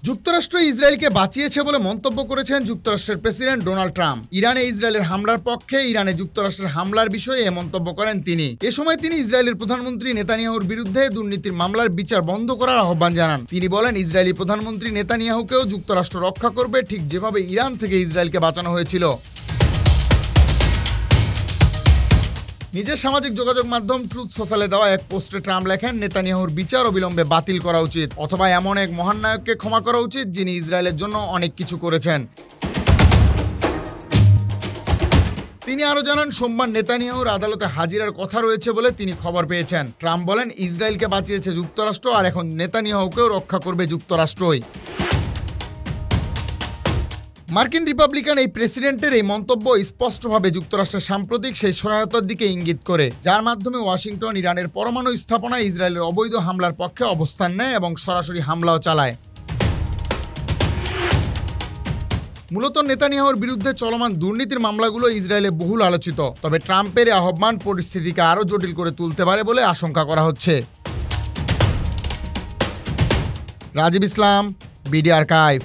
যুক্তরাষ্ট্র ইসরায়েলকে বাঁচিয়েছে বলে মন্তব্য করেছেন যুক্তরাষ্ট্রের প্রেসিডেন্ট ডোনাল্ড ট্রাম্প। ইরানে ইসরায়েলের হামলার পক্ষে, ইরানে যুক্তরাষ্ট্রের হামলার বিষয়ে এ মন্তব্য করেন তিনি। এ সময় তিনি ইসরায়েলের প্রধানমন্ত্রী নেতানিয়াহুর বিরুদ্ধে দুর্নীতির মামলার বিচার বন্ধ করার আহ্বান জানান। তিনি বলেন, ইসরায়েলি প্রধানমন্ত্রী নেতানিয়াহুকেও যুক্তরাষ্ট্র রক্ষা করবে, ঠিক যেভাবে ইরান থেকে ইসরায়েলকে বাঁচানো হয়েছিল। নিজের সামাজিক যোগাযোগ মাধ্যম ট্রুথ সোশ্যালে দেওয়া এক পোস্টে ট্রাম্প লেখেন, নেতানিয়াহুর বিচার অবিলম্বে বাতিল করা উচিত, অথবা এমন এক মহান নায়ককে ক্ষমা করা উচিত যিনি ইসরায়েলের জন্য অনেক কিছু করেছেন। তিনি আরও জানান, সোমবার নেতানিয়াহুর আদালতে হাজিরার কথা রয়েছে বলে তিনি খবর পেয়েছেন। ট্রাম্প বলেন, ইসরায়েলকে বাঁচিয়েছে যুক্তরাষ্ট্র, আর এখন নেতানিয়াহুকেও রক্ষা করবে যুক্তরাষ্ট্রই। মার্কিন রিপাবলিকান এই প্রেসিডেন্টের এই মন্তব্য স্পষ্টভাবে যুক্তরাষ্ট্রের সাম্প্রতিক সেই সহায়তার দিকে ইঙ্গিত করে, যার মাধ্যমে ওয়াশিংটন ইরানের পরমাণু স্থাপনায় ইসরায়েলের অবৈধ হামলার পক্ষে অবস্থান নেয় এবং সরাসরি হামলাও চালায়। মূলত নেতানিয়াহুর বিরুদ্ধে চলমান দুর্নীতির মামলাগুলো ইসরায়েলে বহুল আলোচিত, তবে ট্রাম্পের আহ্বান পরিস্থিতিকে আরও জটিল করে তুলতে পারে বলে আশঙ্কা করা হচ্ছে। রাজীব ইসলাম, বিডি আর্কাইভ।